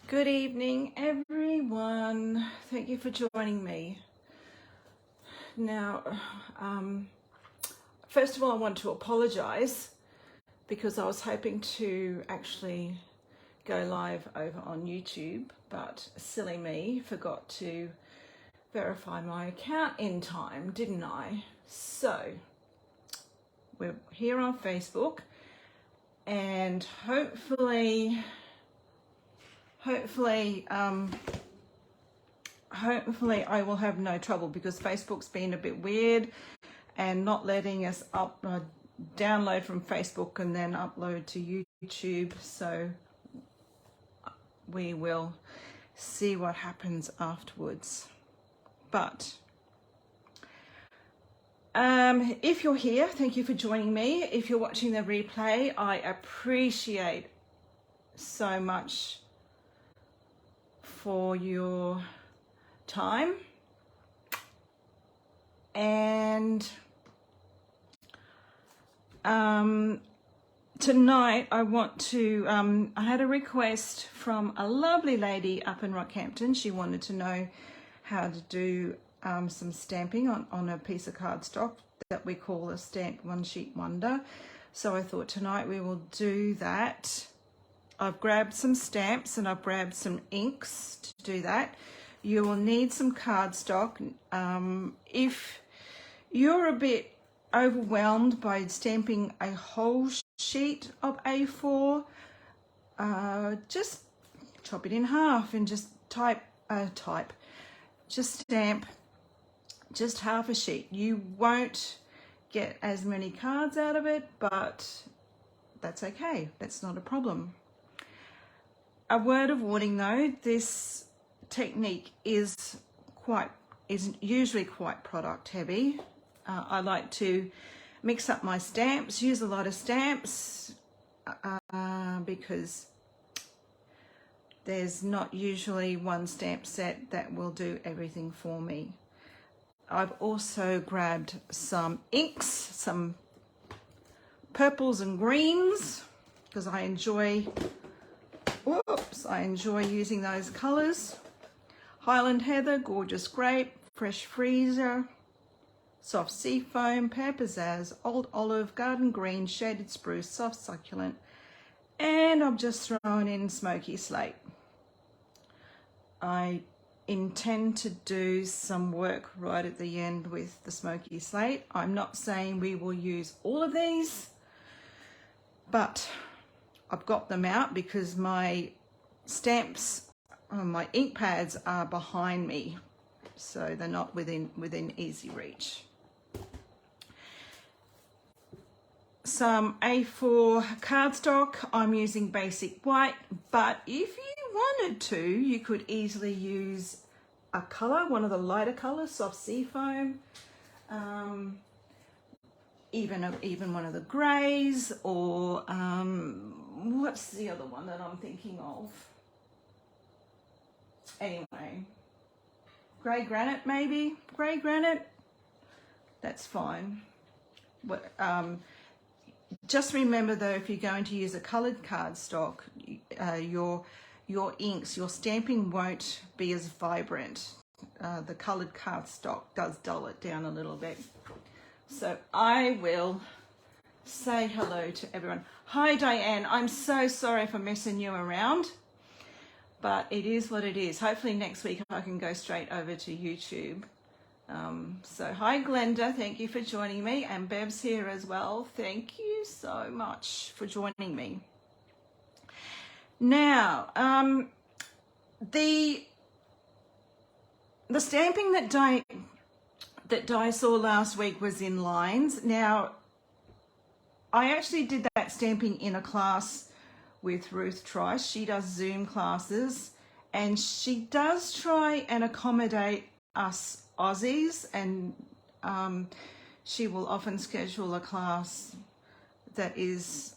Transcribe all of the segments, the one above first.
Good evening, everyone. Thank you for joining me. Now, first of all, I want to apologise because I was hoping to actually go live over on YouTube, but silly me, forgot to verify my account in time, didn't I? So, we're here on Facebook, and hopefully I will have no trouble, because Facebook's been a bit weird and not letting us download from Facebook and then upload to YouTube. So we will see what happens afterwards. But if you're here, thank you for joining me. If you're watching the replay, I appreciate so much for your time. And tonight I want to I had a request from a lovely lady up in Rockhampton. She wanted to know how to do some stamping on a piece of cardstock that we call a stamped one sheet wonder. So I thought tonight we will do that. I've grabbed some stamps and I've grabbed some inks to do that. You will need some cardstock. If you're a bit overwhelmed by stamping a whole sheet of A4, just chop it in half and just just stamp just half a sheet. You won't get as many cards out of it, but that's okay. That's not a problem. A word of warning though, this technique is usually quite product heavy. I like to mix up my stamps, use a lot of stamps, because there's not usually one stamp set that will do everything for me. I've also grabbed some inks, some purples and greens, because I enjoy using those colours. Highland heather, gorgeous grape, fresh freezer, soft seafoam, Pear, Pizzazz, old olive, garden green, shaded spruce, soft succulent, and I've just thrown in smoky slate. I intend to do some work right at the end with the smoky slate. I'm not saying we will use all of these, but I've got them out because my stamps, my ink pads are behind me, so they're not within easy reach. Some A4 cardstock. I'm using basic white, but if you wanted to, you could easily use a color, one of the lighter colors, soft seafoam, even one of the grays, or what's the other one that I'm thinking of? Anyway, grey granite maybe? Grey granite? That's fine. Just remember though, if you're going to use a coloured cardstock, your inks, your stamping won't be as vibrant. The coloured cardstock does dull it down a little bit. So I will say hello to everyone. Hi Diane, I'm so sorry for messing you around, but it is what it is. Hopefully next week I can go straight over to YouTube. So hi Glenda, thank you for joining me, and Bev's here as well. Thank you so much for joining me. Now, the stamping that Di saw last week was in lines. Now, I actually did that stamping in a class with Ruth Trice. She does Zoom classes, and she does try and accommodate us Aussies, and she will often schedule a class that is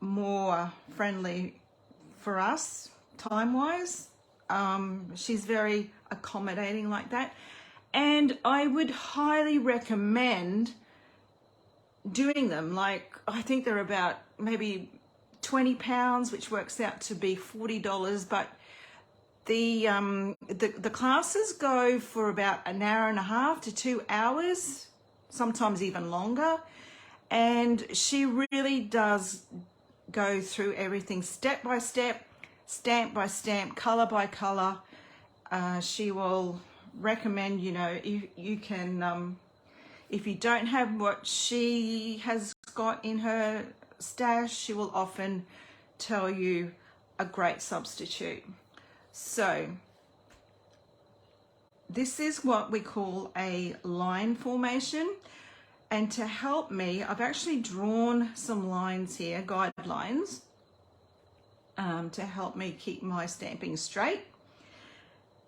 more friendly for us time-wise. She's very accommodating like that, and I would highly recommend doing them. Like, I think they're about maybe £20, which works out to be $40, but The classes go for about an hour and a half to 2 hours, sometimes even longer. And she really does go through everything step by step, stamp by stamp, color by color. She will recommend, you know, you can, if you don't have what she has got in her stash, she will often tell you a great substitute. So this is what we call a line formation. And to help me, I've actually drawn some lines here, guidelines, to help me keep my stamping straight.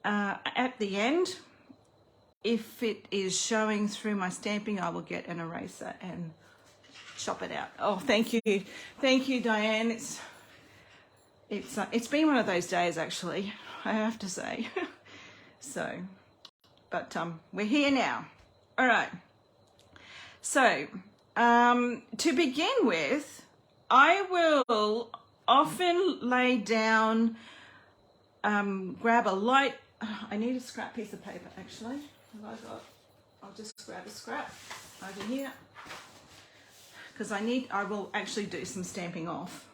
At the end, if it is showing through my stamping, I will get an eraser and chop it out. Oh, thank you, Diane. It's been one of those days, actually, I have to say. So, but we're here now. All right. So, to begin with, I will often lay down, grab a light. I need a scrap piece of paper, actually. I'll just grab a scrap over here because I will actually do some stamping off.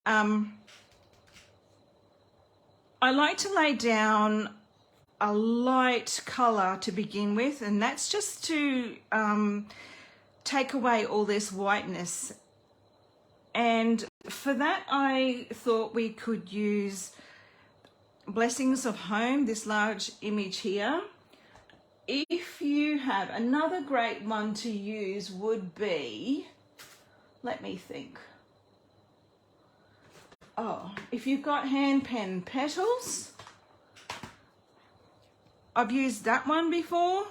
I like to lay down a light color to begin with, and that's just to take away all this whiteness. And for that, I thought we could use Blessings of Home, this large image here. If you have another great one to use would be, let me think. Oh, if you've got hand pen petals, I've used that one before.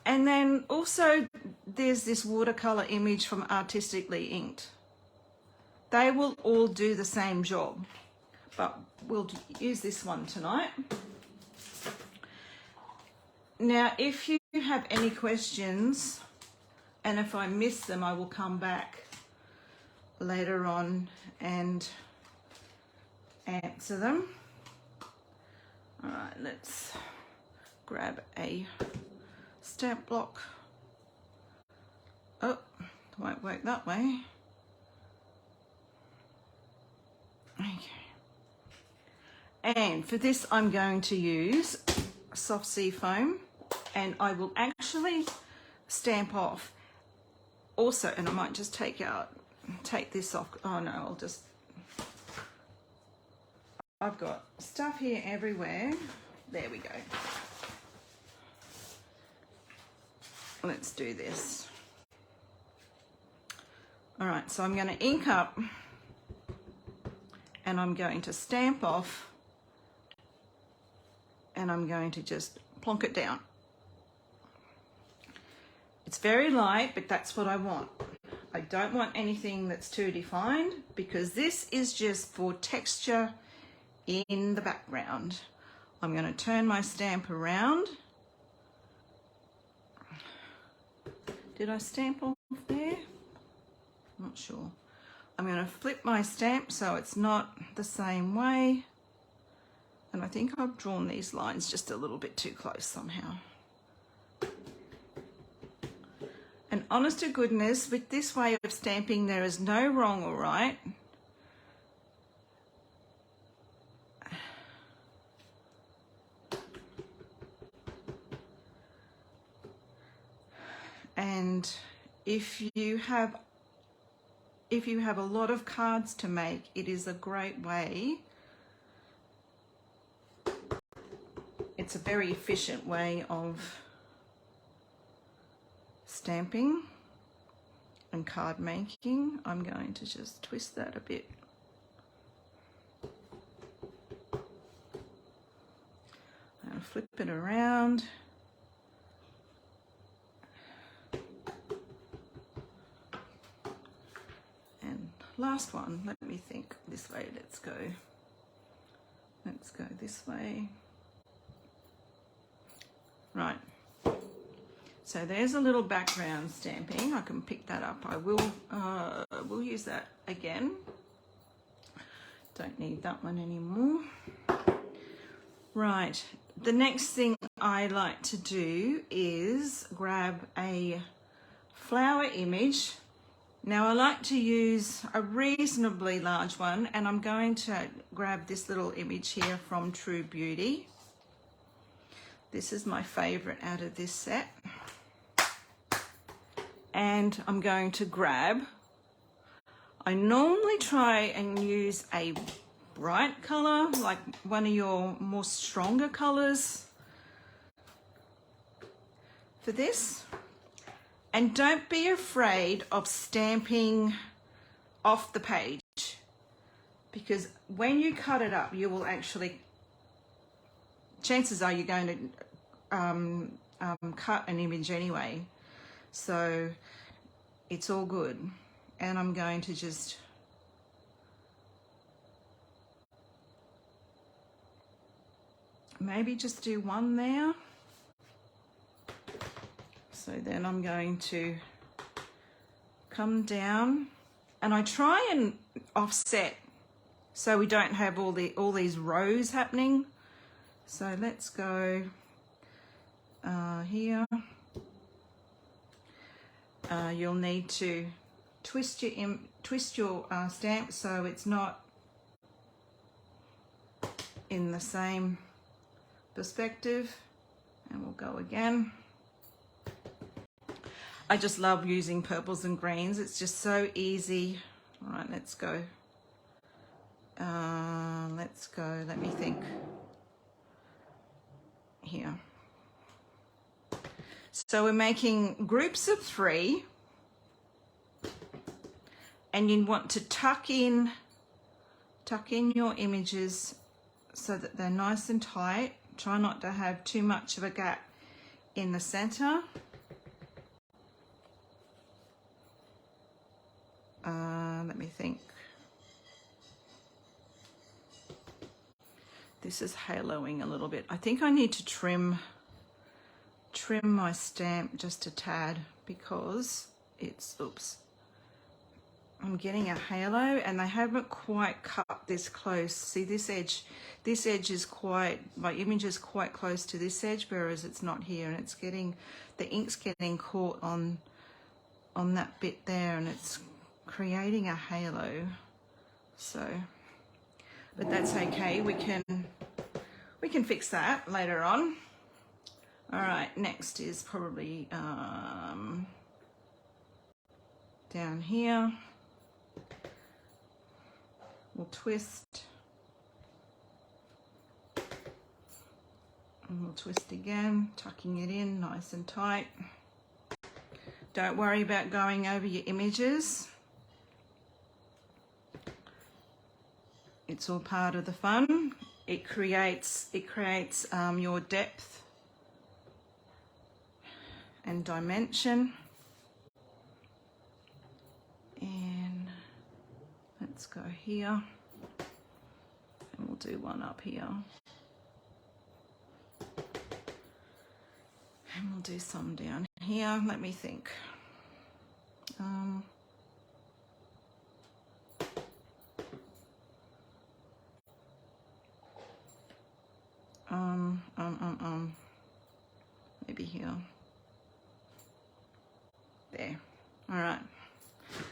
And then also there's this watercolor image from Artistically Inked. They will all do the same job, but we'll use this one tonight. Now, if you have any questions, and if I miss them, I will come back later on and answer them. All right, let's grab a stamp block. Oh, it won't work that way. Okay. And for this, I'm going to use soft Seafoam, and I will actually stamp off also, and I might just take this off. Oh no, I've got stuff here everywhere. There we go. Let's do this. All right, so I'm going to ink up and I'm going to stamp off and I'm going to just plonk it down. It's very light, but that's what I want. I don't want anything that's too defined because this is just for texture in the background. I'm going to turn my stamp around. Did I stamp off there? Not sure. I'm going to flip my stamp so it's not the same way. And I think I've drawn these lines just a little bit too close somehow. And honest to goodness, with this way of stamping, there is no wrong or right. And if you have a lot of cards to make, it is a great way. It's a very efficient way of stamping and card making. I'm going to just twist that a bit. I'm going to flip it around. And last one, let me think. This way, let's go. Let's go this way. Right. So there's a little background stamping. I can pick that up. I will we'll use that again. Don't need that one anymore. Right, the next thing I like to do is grab a flower image. Now I like to use a reasonably large one, and I'm going to grab this little image here from True Beauty. This is my favorite out of this set. And I'm going to grab, I normally try and use a bright color, like one of your more stronger colors for this. And don't be afraid of stamping off the page, because when you cut it up, you will actually, chances are you're going to cut an image anyway. So it's all good. And I'm going to just maybe just do one there. So then I'm going to come down, and I try and offset so we don't have all these rows happening. So let's go here. You'll need to twist your stamp so it's not in the same perspective, and we'll go again. I just love using purples and greens. It's just so easy. All right, let's go. Let me think. Here. So we're making groups of 3, and you want to tuck in your images so that they're nice and tight. Try not to have too much of a gap in the center. Let me think. This is haloing a little bit. I think I need to trim my stamp just a tad, because it's, oops, I'm getting a halo and they haven't quite cut this close. See this edge is quite, my image is quite close to this edge, whereas it's not here, and it's getting, the ink's getting caught on that bit there, and it's creating a halo. So, but that's okay, we can fix that later on. All right, next is probably down here. We'll twist, and we'll twist again, tucking it in nice and tight. Don't worry about going over your images. It's all part of the fun. It creates your depth and dimension. And let's go here, and we'll do one up here, and we'll do some down here. Let me think. Maybe here. There. All right.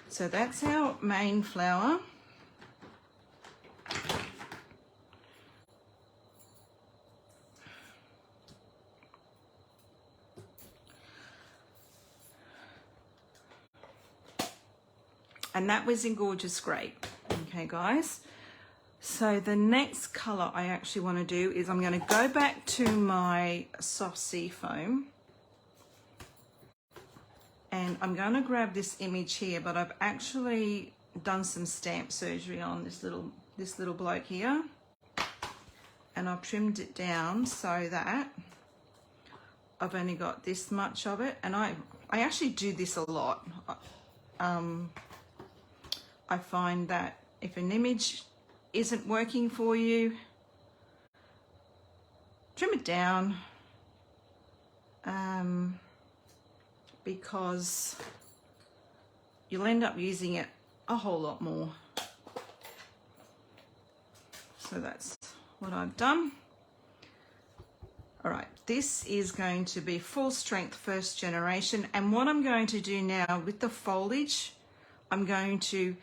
So that's our main flower. And that was in Gorgeous Grape. Okay, guys. So the next color I actually want to do is I'm going to go back to my soft Seafoam, and I'm going to grab this image here, but I've actually done some stamp surgery on this little bloke here, and I've trimmed it down so that I've only got this much of it. And I actually do this a lot. I find that if an image isn't working for you, trim it down, because you'll end up using it a whole lot more. So that's what I've done. All right, this is going to be full strength first generation. And what I'm going to do now with the foliage, I'm going to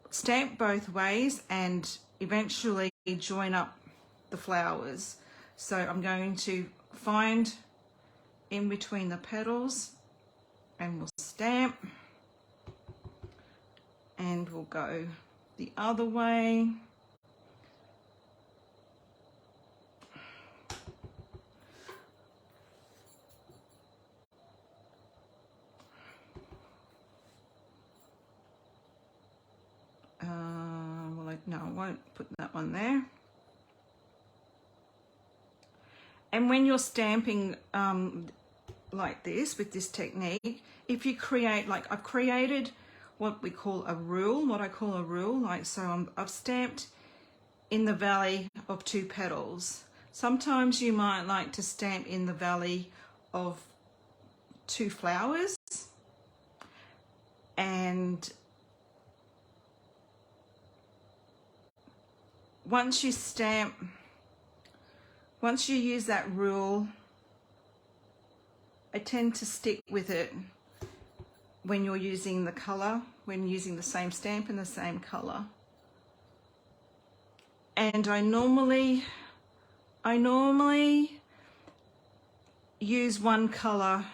stamp both ways and eventually join up the flowers. So I'm going to find in between the petals and we'll stamp, and we'll go the other way. No, I won't put that one there. And when you're stamping like this, with this technique, if you create, like I've created what we call a rule, what I call a rule, like so I've stamped in the valley of 2 petals. Sometimes you might like to stamp in the valley of 2 flowers, and once you use that rule, I tend to stick with it when you're using the colour, when using the same stamp in the same colour. And I normally use one colour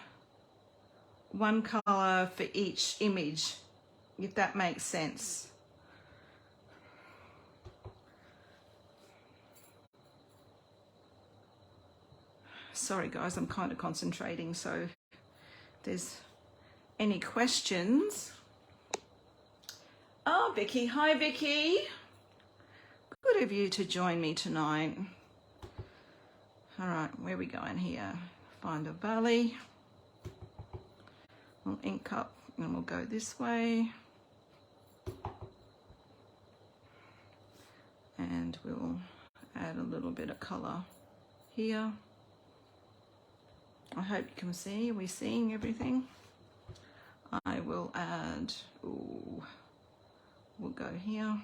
for each image, if that makes sense. Sorry guys, I'm kind of concentrating, so if there's any questions. Oh, Vicky. Hi, Vicky. Good of you to join me tonight. All right, where are we going here? Find a valley. We'll ink up and we'll go this way. And we'll add a little bit of colour here. I hope you can see. Are we seeing everything? I will add, ooh, we'll go here.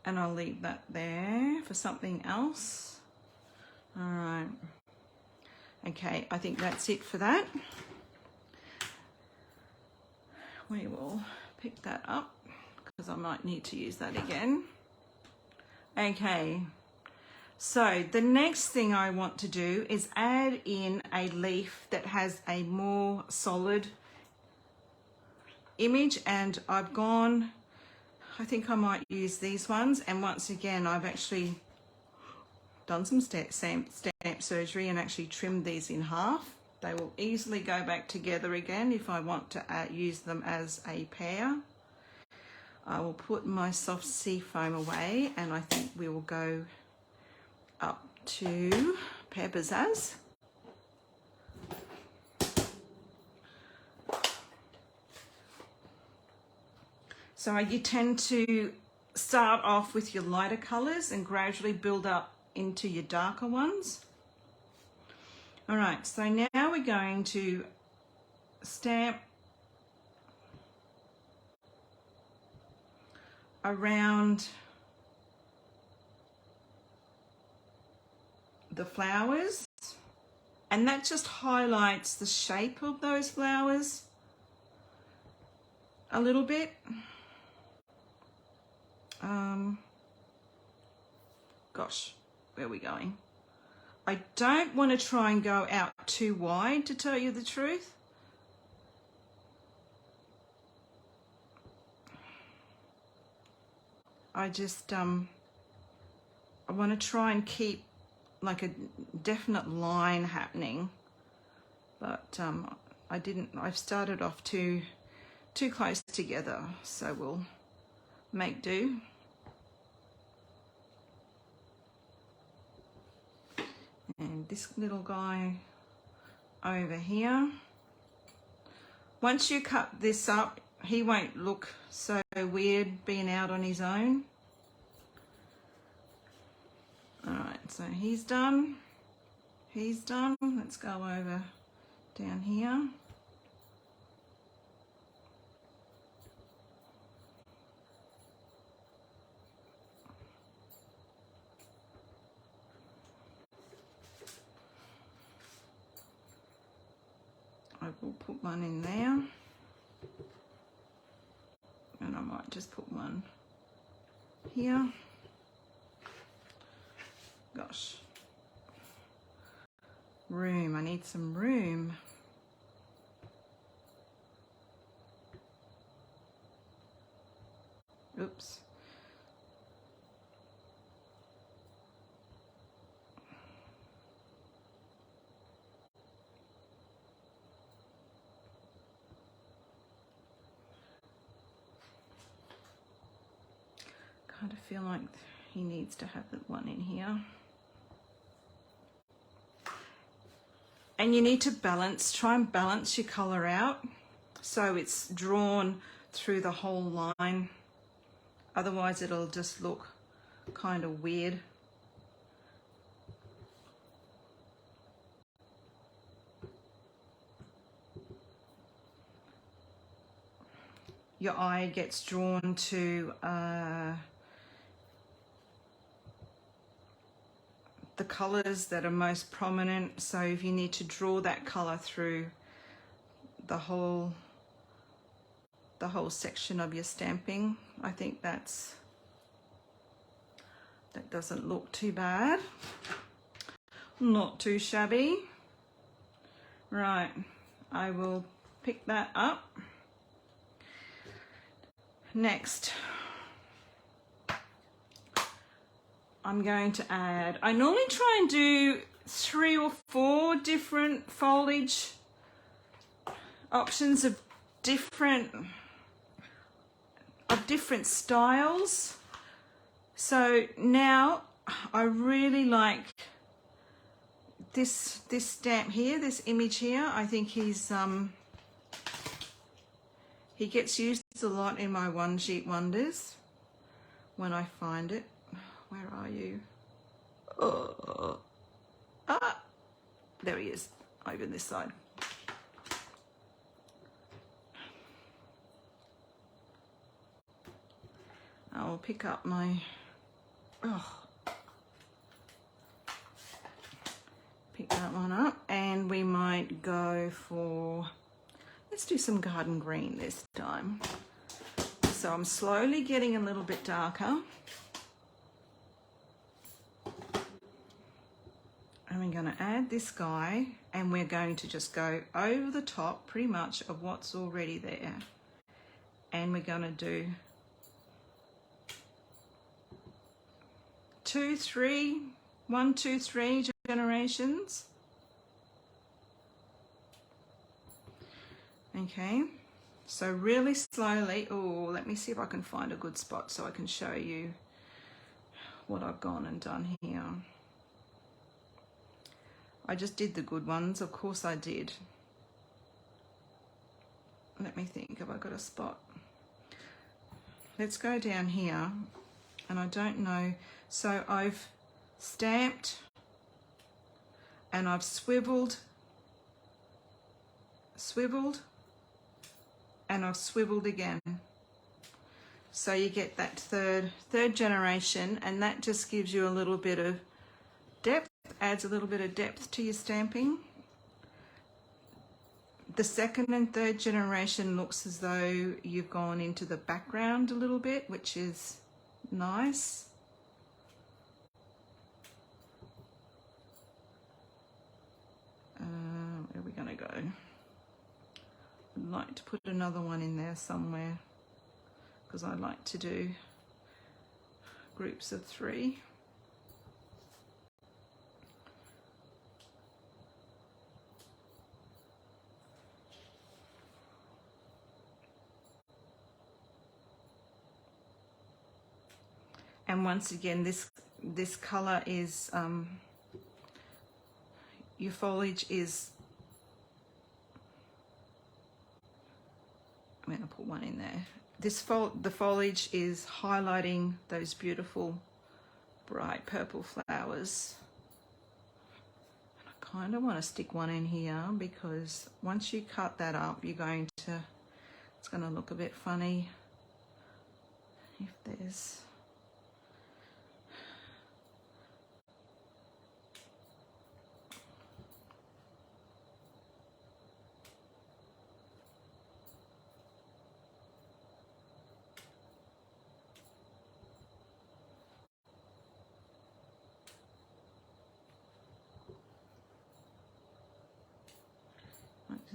And I'll leave that there for something else. All right. Okay, I think that's it for that. We will pick that up because I might need to use that again. Okay. So the next thing I want to do is add in a leaf that has a more solid image, and I've gone, I think I might use these ones, and once again I've actually done some stamp surgery and actually trimmed these in half. They will easily go back together again if I want to use them as a pair. I will put my soft Seafoam away, and I think we will go up to Pear Pizzazz. So you tend to start off with your lighter colours and gradually build up into your darker ones. All right, so now we're going to stamp around the flowers, and that just highlights the shape of those flowers a little bit. Gosh, where are we going? I don't want to try and go out too wide, to tell you the truth. I just I want to try and keep like a definite line happening, but I've started off too close together, so we'll make do. And this little guy over here, once you cut this up, he won't look so weird being out on his own. All right, so he's done. He's done. Let's go over down here. we'll put one in there. And I might just put one here. Gosh. Room, I need some room. Oops. Kind of feel like he needs to have that one in here. And you need to balance, try and balance your colour out so it's drawn through the whole line. Otherwise it'll just look kind of weird. Your eye gets drawn to the colours that are most prominent, so if you need to draw that colour through the whole section of your stamping, I think that doesn't look too bad, not too shabby. Right, I will pick that up. Next, I'm going to add, I normally try and do 3 or 4 different foliage options of different styles. So now I really like this stamp here, this image here. I think he gets used a lot in my one sheet wonders when I find it. Where are you? Oh. Ah, there he is, over this side. I'll pick up my, pick that one up, and we might go for, let's do some garden green this time. So I'm slowly getting a little bit darker. And we're going to add this guy, and we're going to just go over the top pretty much of what's already there. And we're going to do 2, 3, 1, 2, 3 generations. Okay, so really slowly. Oh, let me see if I can find a good spot so I can show you what I've gone and done here. I just did the good ones, of course I did. Let me think, have I got a spot? Let's go down here, and I don't know. So I've stamped, and I've swiveled, and I've swiveled again. So you get that third generation, and that just gives you a little bit of depth, adds a little bit of depth to your stamping. The second and third generation looks as though you've gone into the background a little bit, which is nice. Where are we going to go? I'd like to put another one in there somewhere, because I like to do groups of 3. And once again, this color is, your foliage is, I'm going to put one in there. The foliage is highlighting those beautiful bright purple flowers. And I kind of want to stick one in here, because once you cut that up, it's going to look a bit funny if there's,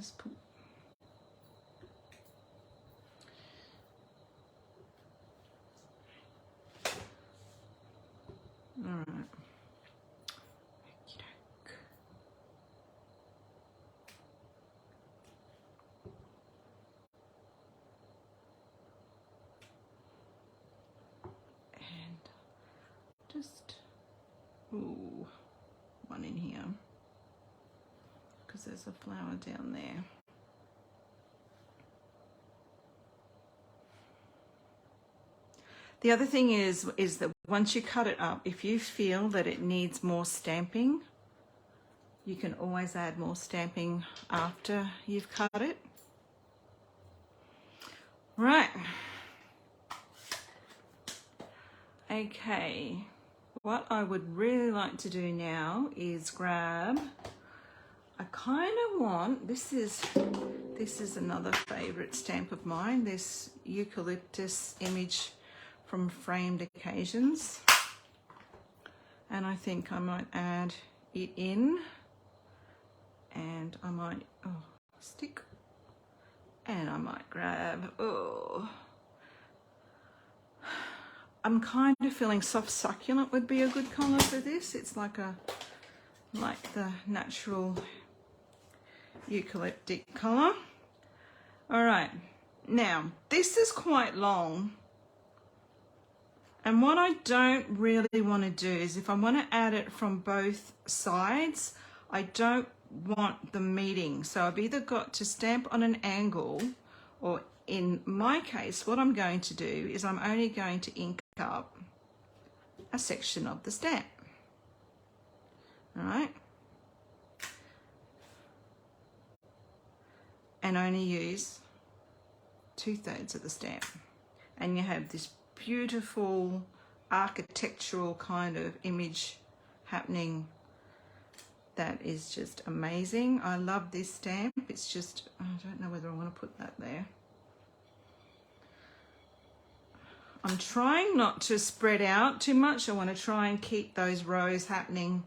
just put... All right. Okey-doke. And just, ooh, one in here, because there's a flower down there. The other thing is that once you cut it up, if you feel that it needs more stamping, you can always add more stamping after you've cut it. Right. Okay. What I would really like to do now is grab, I kind of want, this is another favorite stamp of mine, this eucalyptus image from Framed Occasions, and I think I might add it in, and I might stick, and I might grab, I'm kind of feeling soft succulent would be a good colour for this. It's like the natural eucalyptic colour. All right, now this is quite long. And what I don't really want to do is, if I want to add it from both sides, I don't want them meeting. So I've either got to stamp on an angle, or in my case, what I'm going to do is I'm only going to ink up a section of the stamp. All right. And only use 2/3 of the stamp. And you have this beautiful architectural kind of image happening that is just amazing. I love this stamp. It's just, I don't know whether I want to put that there. I'm trying not to spread out too much. I want to try and keep those rows happening.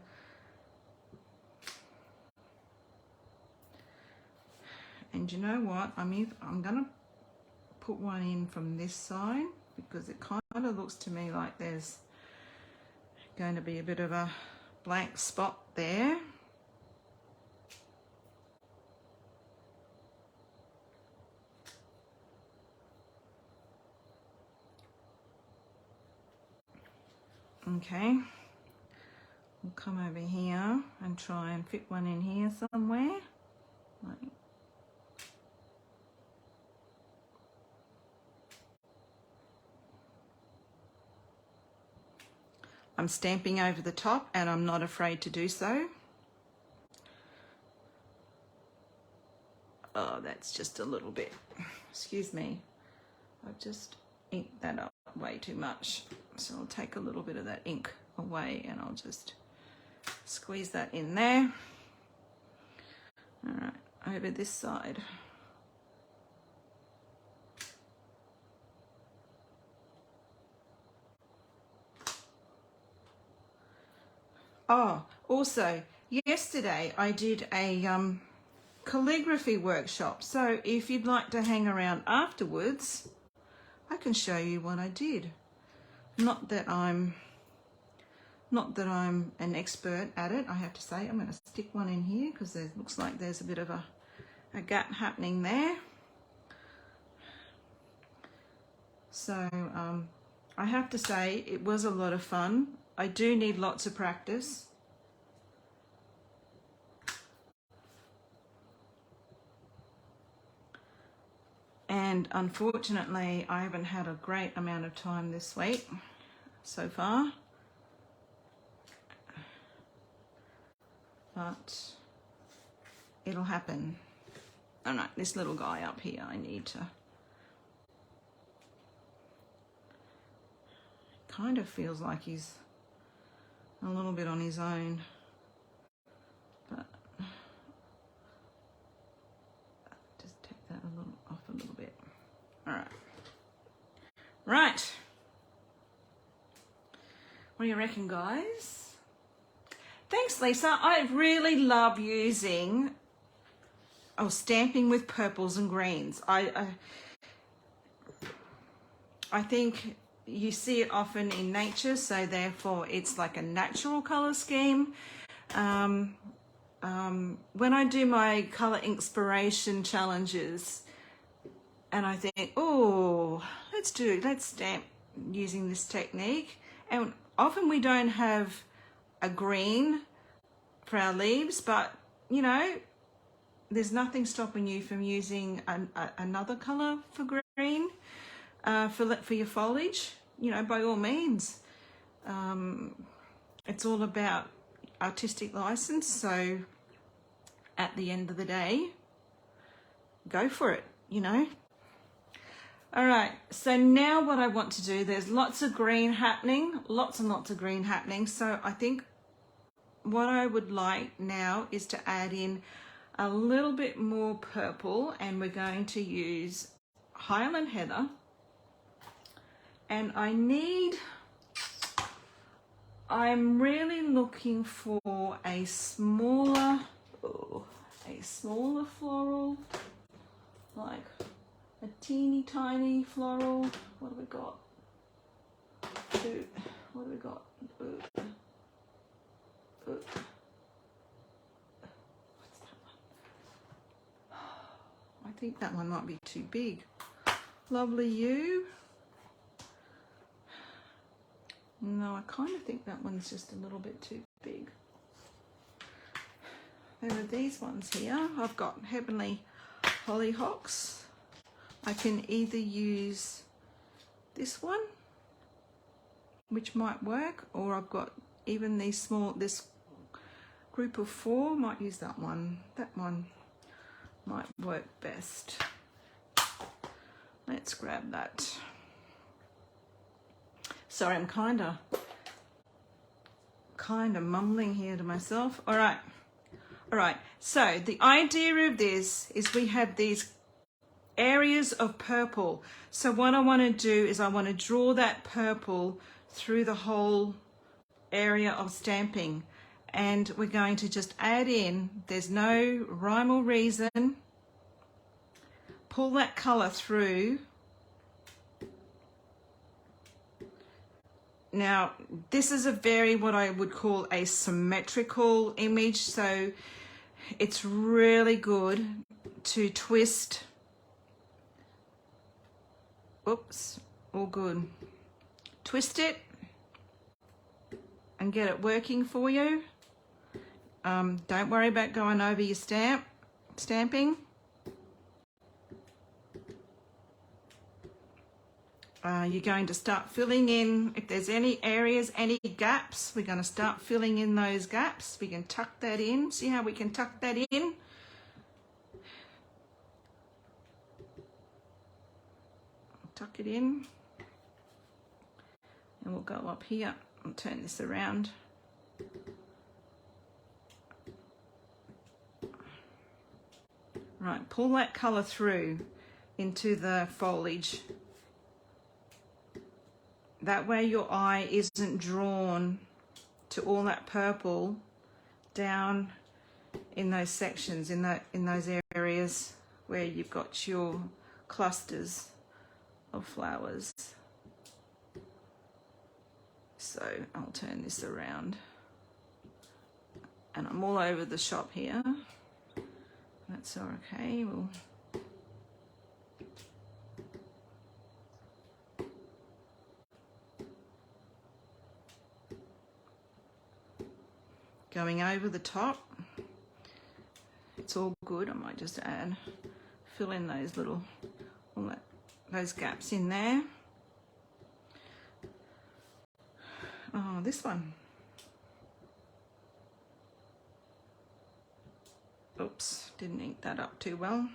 And you know what? I'm going to put one in from this side, because it kind of looks to me like there's going to be a bit of a blank spot there. Okay, we'll come over here and try and fit one in here somewhere. Like, I'm stamping over the top, and I'm not afraid to do so. Oh, that's just a little bit, excuse me. I've just inked that up way too much. So I'll take a little bit of that ink away, and I'll just squeeze that in there. All right, over this side. Oh, also, yesterday I did a calligraphy workshop. So if you'd like to hang around afterwards, I can show you what I did. Not that I'm an expert at it, I have to say. I'm going to stick one in here because it looks like there's a bit of a gap happening there. So I have to say it was a lot of fun. I do need lots of practice. And unfortunately, I haven't had a great amount of time this week so far. But it'll happen. Oh no, this little guy up here, I need to... Kind of feels like he's a little bit on his own. But just take that off a little bit. All right. Right. What do you reckon, guys? Thanks, Lisa. I really love using stamping with purples and greens. I think you see it often in nature, so therefore it's like a natural color scheme. When I do my color inspiration challenges and I think, oh, let's stamp using this technique, and often we don't have a green for our leaves, but you know, there's nothing stopping you from using another color for green for your foliage. You know, by all means. It's all about artistic license, so at the end of the day, go for it, you know. All right, so now what I want to do, there's lots of green happening, lots and lots of green happening, so I think what I would like now is to add in a little bit more purple, and we're going to use Highland Heather. And I'm really looking for a smaller floral, like a teeny tiny floral. What have we got? What have we got? What's that one? I think that one might be too big. Lovely you. No, I kind of think that one's just a little bit too big. There are these ones here. I've got Heavenly Hollyhocks. I can either use this one, which might work, or I've got even these this group of 4, might use that one. That one might work best. Let's grab that. Sorry, I'm kind of mumbling here to myself. All right. So the idea of this is we have these areas of purple. So what I want to do is I want to draw that purple through the whole area of stamping. And we're going to just add in, there's no rhyme or reason, pull that color through. Now, this is a very, what I would call a symmetrical image, so it's really good to twist. Oops, all good. Twist it and get it working for you. Don't worry about going over your stamping. You're going to start filling in, if there's any areas, any gaps, we're going to start filling in those gaps. We can tuck that in. See how we can tuck that in? Tuck it in. And we'll go up here. I'll turn this around. Right, pull that colour through into the foliage. That way your eye isn't drawn to all that purple down in those sections, in those areas where you've got your clusters of flowers. So I'll turn this around. And I'm all over the shop here. That's okay. We'll going over the top. It's all good. I might just fill in those little, those gaps in there. Oh, this one. Oops, didn't ink that up too well.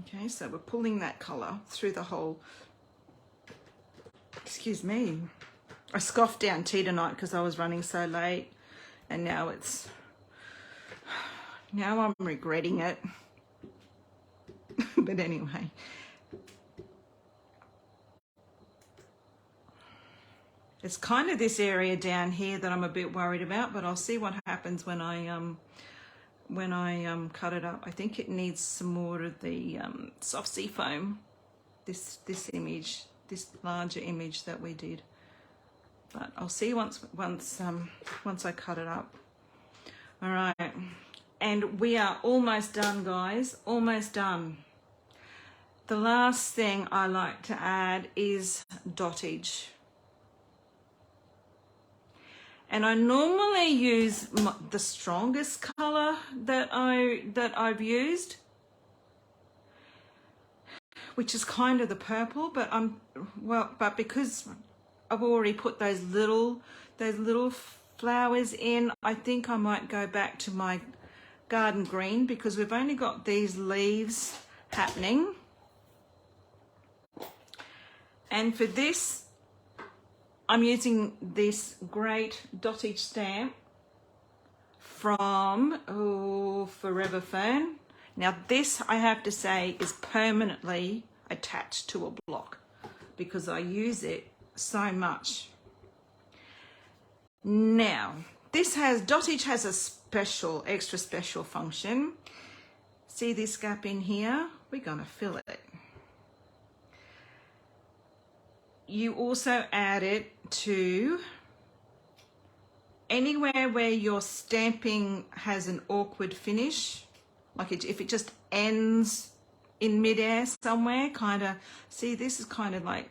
Okay, so we're pulling that colour through the whole, excuse me, I scoffed down tea tonight because I was running so late, and now I'm regretting it. But anyway. It's kind of this area down here that I'm a bit worried about, but I'll see what happens when I cut it up. I think it needs some more of the soft seafoam. This image, this larger image that we did. But I'll see once I cut it up. All right, and we are almost done, guys. Almost done. The last thing I like to add is dottage. And I normally use the strongest color that I've used, which is kind of the purple, but because I've already put those little flowers in, I think I might go back to my garden green because we've only got these leaves happening. And for this, I'm using this great dottage stamp from Forever Fern. Now this, I have to say, is permanently attached to a block because I use it so much. Now, dottage has a extra special function. See this gap in here? We're gonna fill it. You also add it to anywhere where your stamping has an awkward finish, like if it just ends in midair somewhere, kind of, see this is kind of like,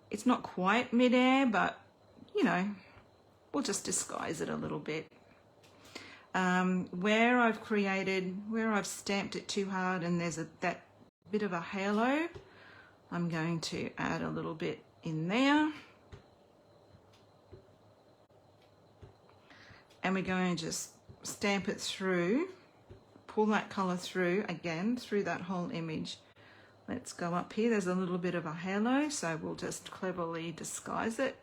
it's not quite midair, but you know, we'll just disguise it a little bit. Where I've stamped it too hard and there's that bit of a halo, I'm going to add a little bit in there. And we're going to just stamp it through, pull that color through again, through that whole image. Let's go up here. There's a little bit of a halo, so we'll just cleverly disguise it.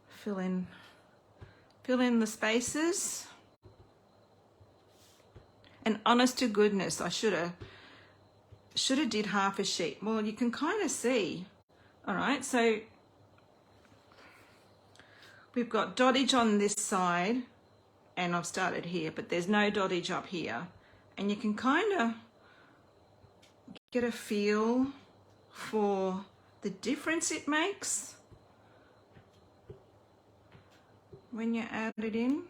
Fill in the spaces. And honest to goodness, I should have did half a sheet. Well, you can kind of see. All right, so we've got dottage on this side, and I've started here, but there's no dottage up here. And you can kind of get a feel for the difference it makes when you add it in.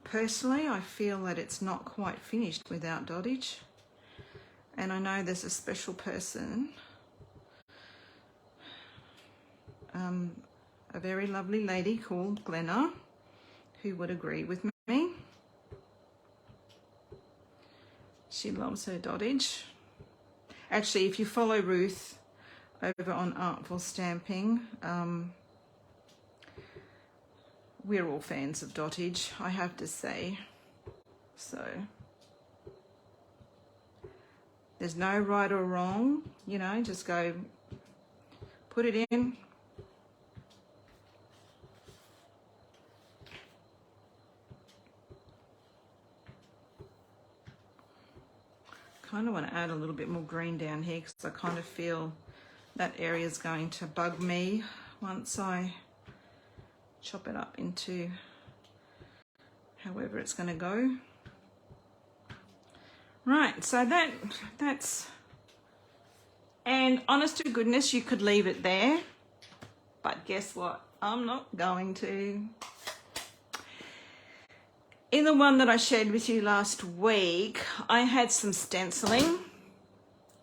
Personally, I feel that it's not quite finished without dottage. And I know there's a special person, a very lovely lady called Glenna, who would agree with me. She loves her dottage. Actually, if you follow Ruth over on Artful Stamping, we're all fans of dottage, I have to say. So there's no right or wrong, you know, just go put it in. Kind of want to add a little bit more green down here because I kind of feel that area is going to bug me once I chop it up into however it's going to go. Right, so that's, and honest to goodness, you could leave it there, but guess what? I'm not going to. In the one that I shared with you last week, I had some stenciling,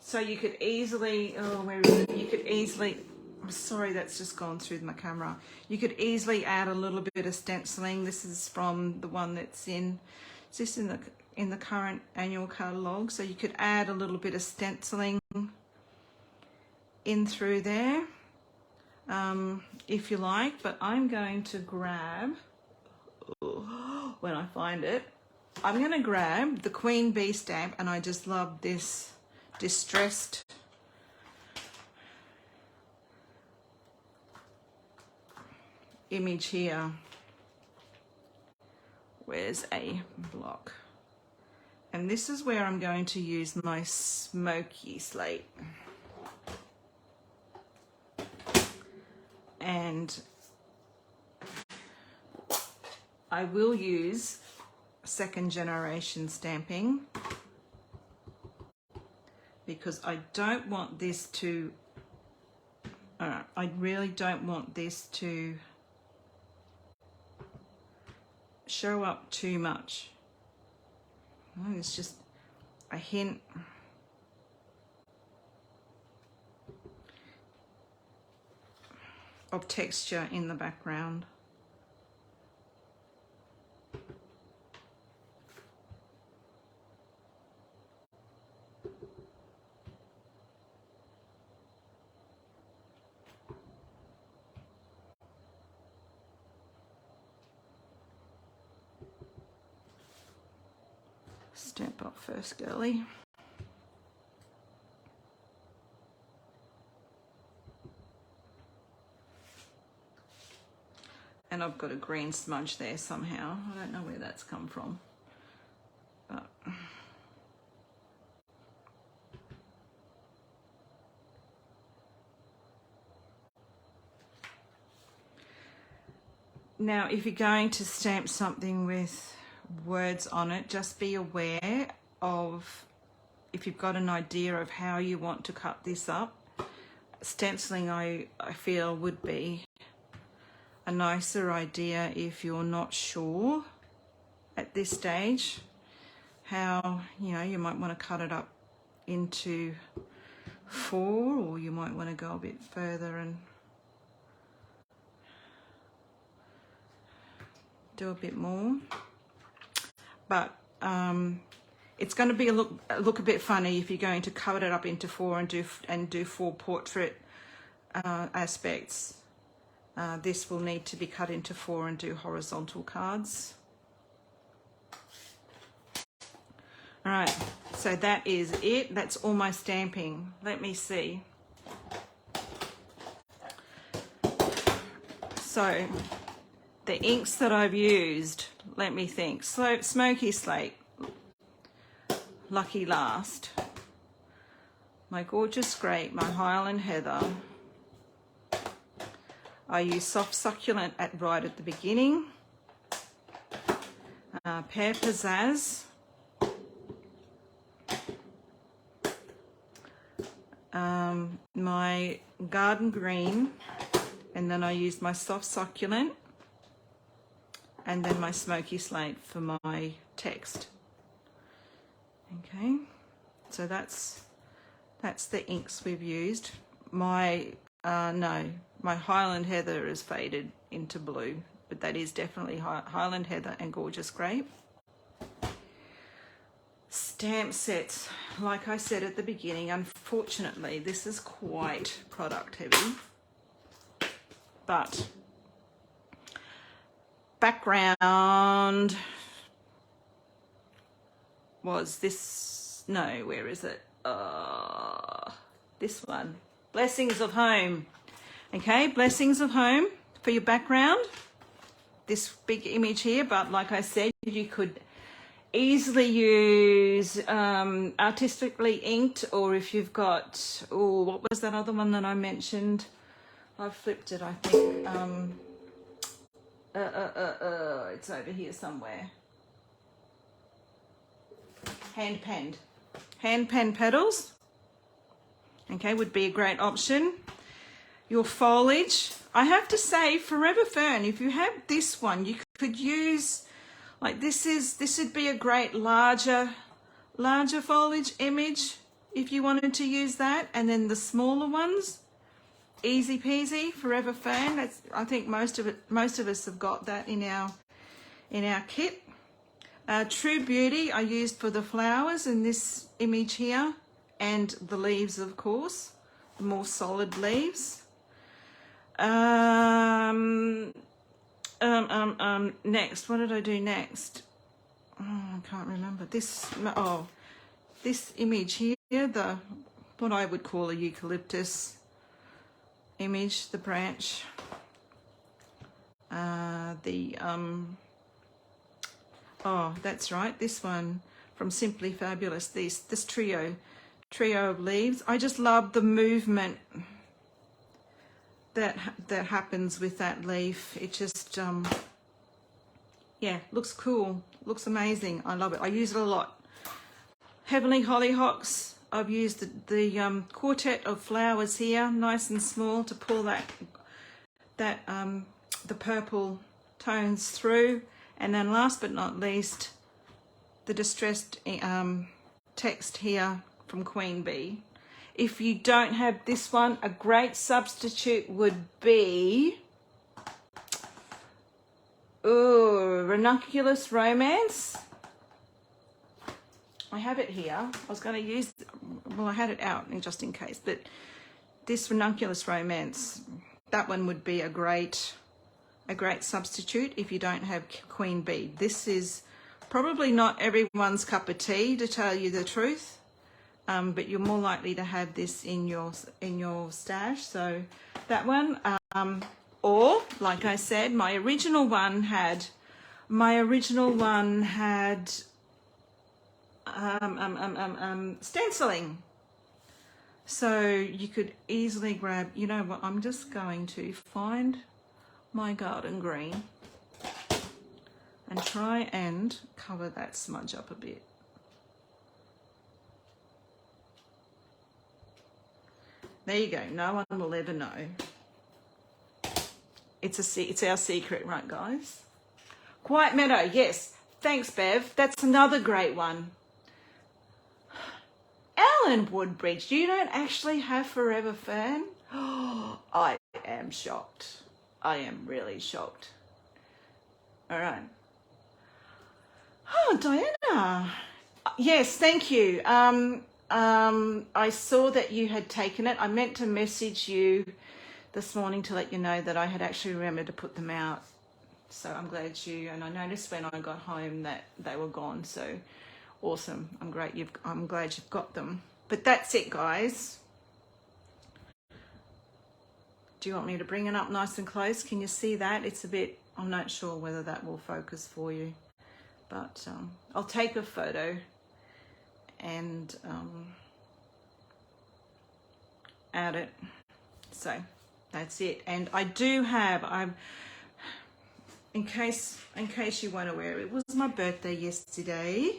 so you could easily, where is it? You could easily, I'm sorry, that's just gone through my camera. You could easily add a little bit of stenciling. This is from the one that's in, it's just in the current annual catalogue. So you could add a little bit of stenciling in through there, if you like. But I'm going to grab, when I find it, I'm going to grab the Queen Bee stamp, and I just love this distressed image here. Where's a block? And this is where I'm going to use my smoky slate. And I will use second generation stamping because I don't want this to, I really don't want this to show up too much. It's just a hint. Of texture in the background. Stamp up first, girly. And I've got a green smudge there somehow. I don't know where that's come from. But now, if you're going to stamp something with words on it, just be aware of, if you've got an idea of how you want to cut this up, stenciling I feel would be a nicer idea if you're not sure at this stage how, you know, you might want to cut it up into 4, or you might want to go a bit further and do a bit more. But it's going to be look a bit funny if you're going to cut it up into 4 and do 4 portrait aspects. This will need to be cut into 4 and do horizontal cards. All right, so that is it. That's all my stamping. Let me see. So the inks that I've used, let me think. So Smoky Slate, Lucky Last, my Gorgeous Grape, my Highland Heather. I use Soft Succulent right at the beginning. Pear Pizzazz. My Garden Green. And then I used my Soft Succulent. And then my Smoky Slate for my text. Okay, so that's the inks we've used. My my Highland Heather is faded into blue, but that is definitely Highland Heather and Gorgeous Grape. Stamp sets, like I said at the beginning, unfortunately this is quite product heavy, but background was this, no, where is it? This one, Blessings of Home. Okay, Blessings of Home for your background. This big image here, but like I said, you could easily use artistically inked, or if you've got, oh, what was that other one that I mentioned? I flipped it, I think. It's over here somewhere. Hand penned petals. Okay, would be a great option. Your foliage, I have to say, Forever Fern, if you have this one, you could use, like this would be a great larger foliage image if you wanted to use that. And then the smaller ones, easy peasy, Forever Fern. That's, I think most of us have got that in our kit. True Beauty I used for the flowers in this image here, and the leaves, of course, the more solid leaves. Next, what did I do next? I can't remember this. Oh, this image here, the what I would call a eucalyptus image, the branch. Oh, that's right, this one from Simply Fabulous. This trio of leaves. I just love the movement that happens with that leaf. It just yeah, looks cool, looks amazing. I love it. I use it a lot. Heavenly Hollyhocks. I've used the quartet of flowers here, nice and small, to pull the purple tones through. And then last but not least, the distressed text here from Queen Bee. If you don't have this one, a great substitute would be Ranunculus Romance. I have it here. I was going to use, well, I had it out just in case, but this Ranunculus Romance, that one would be a great substitute if you don't have Queen Bee. This is probably not everyone's cup of tea, to tell you the truth, but you're more likely to have this in your stash. So that one, or like I said, my original one had stenciling. So you could easily grab, you know what, I'm just going to find my garden green and try and cover that smudge up a bit. There you go. No one will ever know. It's our secret, right, guys? Quiet Meadow, yes. Thanks, Bev. That's another great one. Alan Woodbridge, you don't actually have Forever Fern? Oh, I am shocked. I am really shocked. All right. Oh, Diana. Yes, thank you. I saw that you had taken it. I meant to message you this morning to let you know that I had actually remembered to put them out. So I'm glad and I noticed when I got home that they were gone. So awesome. I'm glad you've got them. But that's it, guys. Do you want me to bring it up nice and close? Can you see that? It's a bit, I'm not sure whether that will focus for you, but I'll take a photo and add it. So that's it. And I do have, in case you weren't aware, it was my birthday yesterday.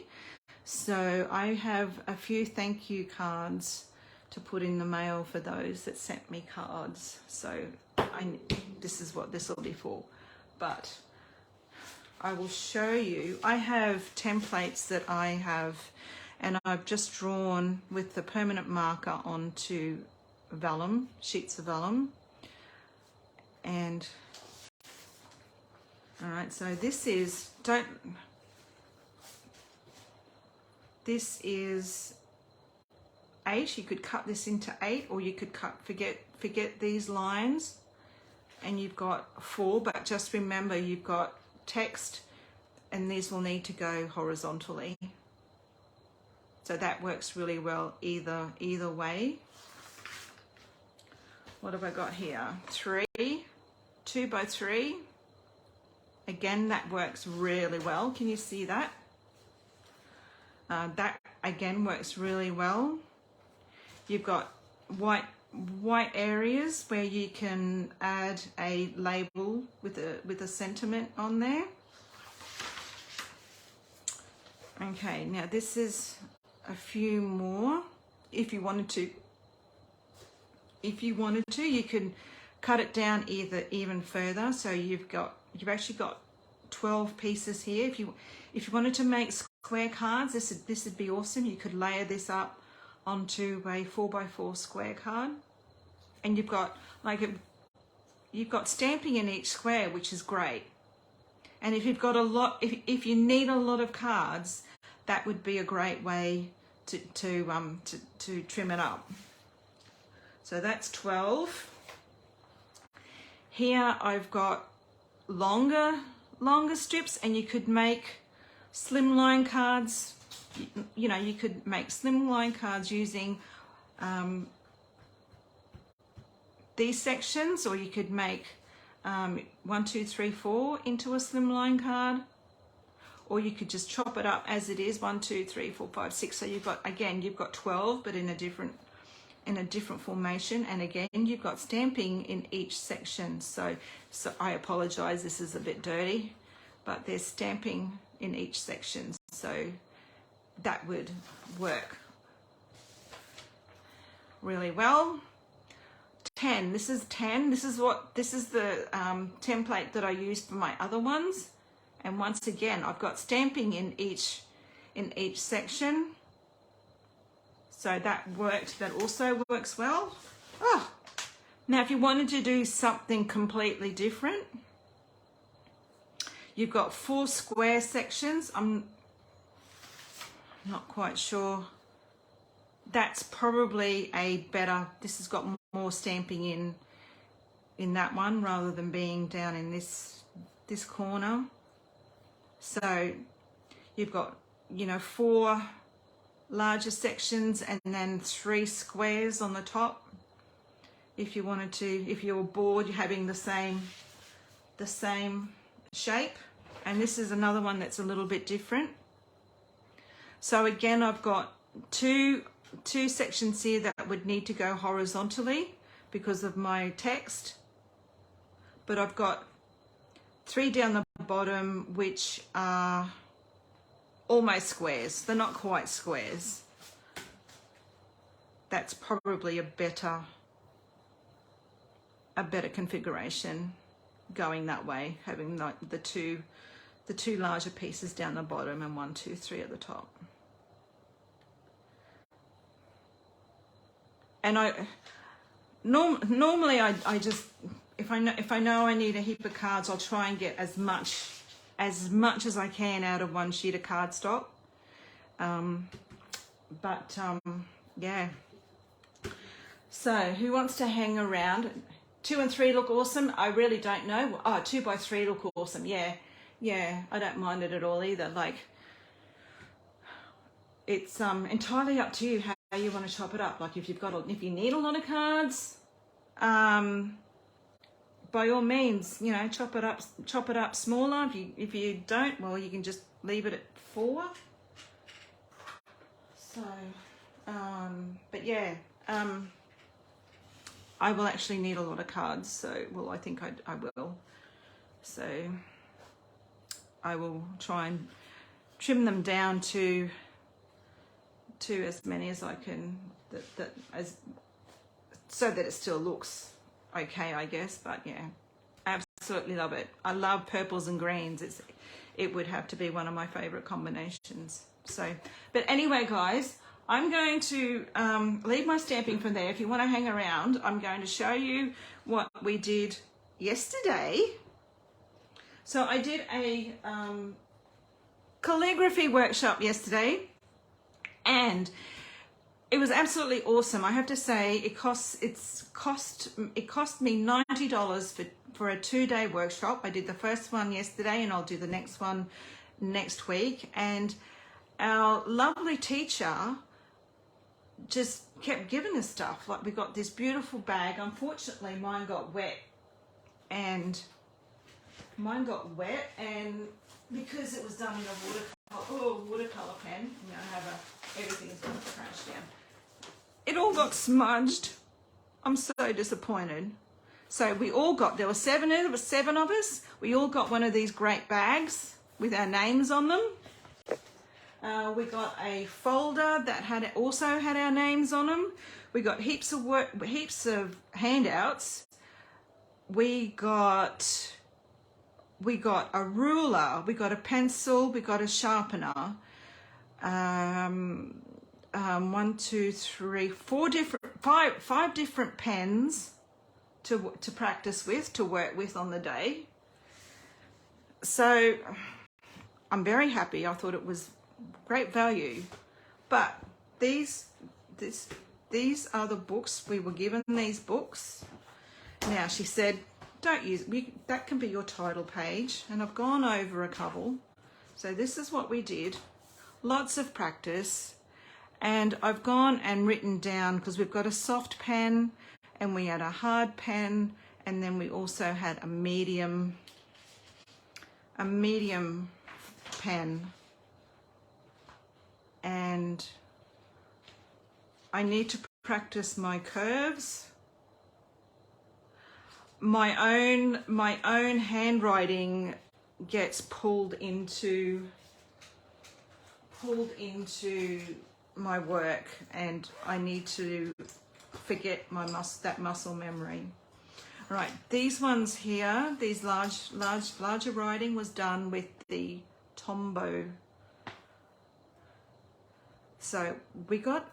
So I have a few thank you cards to put in the mail for those that sent me cards. So this is what this will be for. But I will show you. I have templates that I have, and I've just drawn with the permanent marker onto vellum, sheets of vellum. And all right, so this is 8. You could cut this into 8, or you could forget these lines and you've got 4, but just remember you've got text and these will need to go horizontally. So that works really well either way. What have I got here? 3, 2 by 3. Again, that works really well. Can you see that? That again works really well. You've got white areas where you can add a label with a sentiment on there. Okay, now this is a few more. If you wanted to, you can cut it down even further. So you've actually got 12 pieces here. If you wanted to make square cards, this would be awesome. You could layer this up onto a 4x4 square card, and you've got stamping in each square, which is great. And if you've got if you need a lot of cards, that would be a great way to trim it up. So that's 12. Here I've got longer strips, and you could make slimline cards. You know, you could make slimline cards using these sections, or you could make 1, 2, 3, 4 into a slimline card, or you could just chop it up as it is, 1, 2, 3, 4, 5, 6. So you've got, again, you've got 12, but in a different formation, and again you've got stamping in each section. So I apologize, this is a bit dirty, but there's stamping in each section, so that would work really well. 10, this is 10. This is the template that I used for my other ones, and once again I've got stamping in each section, so that also works well. Oh, now if you wanted to do something completely different, you've got 4 square sections. I'm not quite sure. That's probably a better, this has got more stamping in that one rather than being down in this corner. So you've got, you know, 4 larger sections and then 3 squares on the top. If you wanted to, if you're bored having the same shape. And this is another one that's a little bit different. So again, I've got two sections here that would need to go horizontally because of my text, but I've got 3 down the bottom which are almost squares. They're not quite squares. That's probably a better configuration going that way, having the two larger pieces down the bottom and 1, 2, 3 at the top. And normally I just, if I know I need a heap of cards, I'll try and get as much as I can out of one sheet of cardstock. Yeah. So who wants to hang around? 2 and 3 look awesome. I really don't know. Oh, 2 by 3 look awesome. Yeah, I don't mind it at all either. Like, it's entirely up to you how you want to chop it up. Like if you need a lot of cards, by all means, you know, chop it up smaller. If you don't, well, you can just leave it at 4. So, but yeah, I will actually need a lot of cards. So, well, I think I will. So, I will try and trim them down to as many as I can, so that it still looks okay, I guess. But yeah, absolutely love it. I love purples and greens. It would have to be one of my favorite combinations. So, but anyway, guys, I'm going to leave my stamping from there. If you want to hang around, I'm going to show you what we did yesterday. So I did a calligraphy workshop yesterday, and it was absolutely awesome. I have to say, it cost me $90 for a 2-day workshop. I did the first one yesterday, and I'll do the next one next week. And our lovely teacher just kept giving us stuff. Like, we got this beautiful bag. Unfortunately, mine got wet, and because it was done in a watercolor pen, you know, everything's going to crash down. It all got smudged. I'm so disappointed. So there were 7 of us. We all got one of these Grape bags with our names on them. We got a folder that also had our names on them. We got heaps of handouts. We got a ruler. We got a pencil. We got a sharpener. 1, 2, 3, 4 5 different pens to practice with, to work with on the day. So I'm very happy. I thought it was great value. But these are the books. We were given these books. Now, she said, don't use that can be your title page, and I've gone over a couple. So this is what we did. Lots of practice. And I've gone and written down, because we've got a soft pen and we had a hard pen, and then we also had a medium pen. And I need to practice my curves. My own handwriting gets pulled into my work, and I need to forget that muscle memory. All right, these ones here, these larger writing was done with the Tombow. So we got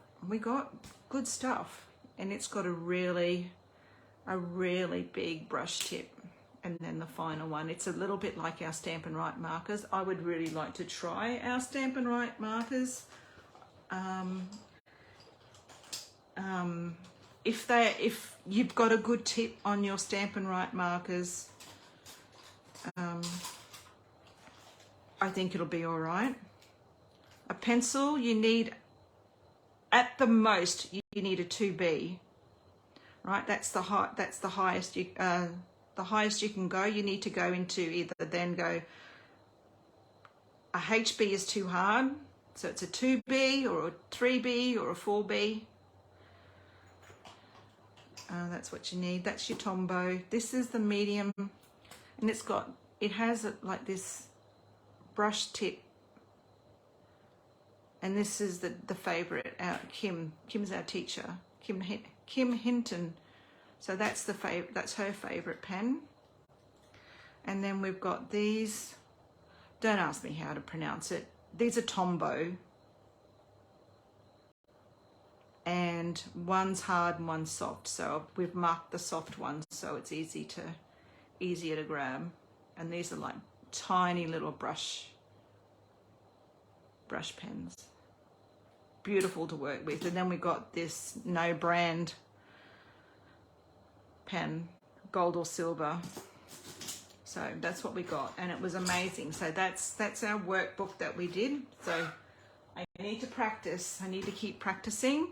good stuff, and it's got a really big brush tip. And then the final one, it's a little bit like our Stampin' Write markers. I would really like to try our Stampin' Write markers. If you've got a good tip on your Stampin' Write markers, I think it'll be all right. A pencil, you need, at the most, you need a 2B, right? That's the highest you can go. You need to go into either then go, a HB is too hard, so it's a 2B or a 3B or a 4B. That's what you need. That's your Tombow. This is the medium, and it has like this brush tip. And this is the favorite. Kim's our teacher. Kim Hinton. So that's that's her favorite pen. And then we've got these. Don't ask me how to pronounce it. These are Tombow. And one's hard and one's soft. So we've marked the soft ones so it's easier to grab. And these are like tiny little brush pens. Beautiful to work with. And then we got this no brand pen, gold or silver. So that's what we got, and it was amazing. So that's our workbook that we did. So I need to practice. I need to keep practicing.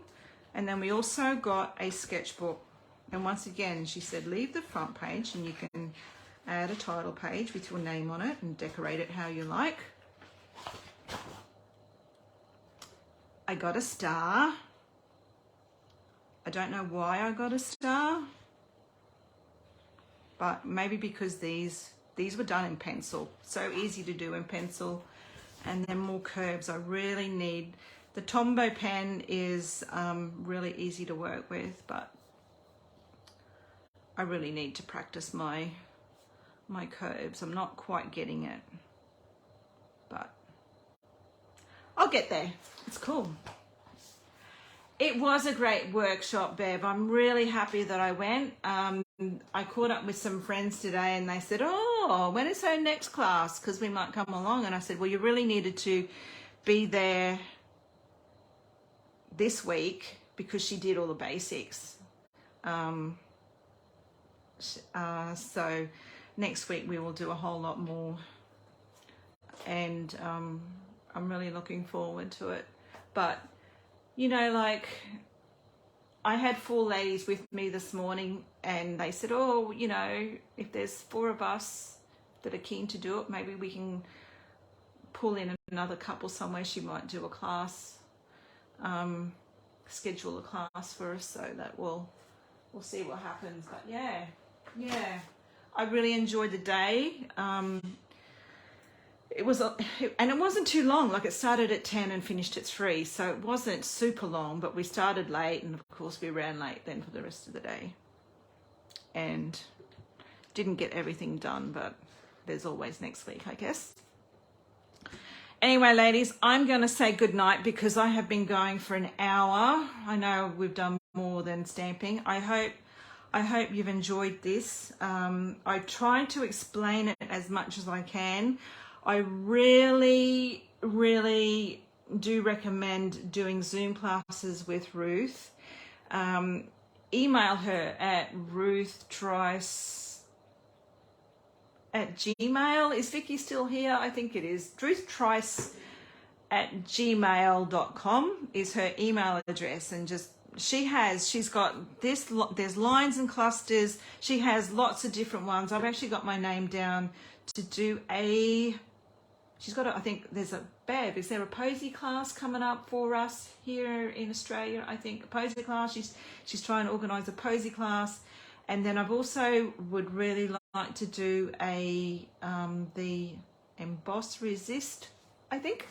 And then we also got a sketchbook. And once again, she said, leave the front page and you can add a title page with your name on it and decorate it how you like. I got a star. I don't know why I got a star, but maybe because these were done in pencil. So easy to do in pencil. And then more curves. I really need, the Tombow pen is really easy to work with, but I really need to practice my curves. I'm not quite getting it, but I'll get there. It's cool. It was a great workshop, Bev. I'm really happy that I went. I caught up with some friends today and they said, oh, when is her next class? Because we might come along. And I said, well, you really needed to be there this week because she did all the basics. So next week we will do a whole lot more. And I'm really looking forward to it. But, you know, like, I had 4 ladies with me this morning and they said, oh, you know, if there's 4 of us that are keen to do it, maybe we can pull in another couple somewhere. She might do a class, schedule a class for us, so that we'll see what happens. But yeah, I really enjoyed the day. It wasn't too long. Like, it started at 10 and finished at 3, so it wasn't super long, but we started late, and of course we ran late then for the rest of the day and didn't get everything done, but there's always next week, I guess. Anyway, ladies, I'm going to say goodnight because I have been going for an hour. I know we've done more than stamping. I hope you've enjoyed this. I tried to explain it as much as I can. I really, really do recommend doing Zoom classes with Ruth. Email her at ruthtrice@gmail.com at Gmail. Is Vicky still here? I think it is. ruthtrice@gmail.com is her email address, and just she's got this, there's lines and clusters. She has lots of different ones. I've actually got my name down to do she's got I think there's a Bev, is there a posy class coming up for us here in Australia? I think a posy class. She's trying to organise a posy class. And then I've also would really like to do the emboss resist, I think.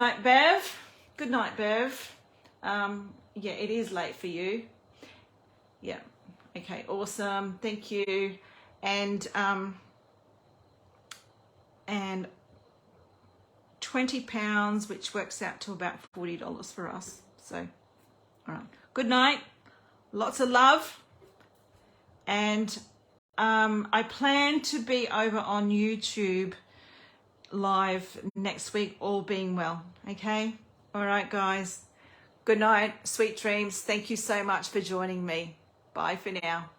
Night, Bev. Good night, Bev. Yeah, it is late for you. Yeah. Okay, awesome. Thank you. And £20, which works out to about $40 for us. So, all right. Good night. Lots of love. And I plan to be over on YouTube live next week, all being well. Okay? All right, guys. Good night. Sweet dreams. Thank you so much for joining me. Bye for now.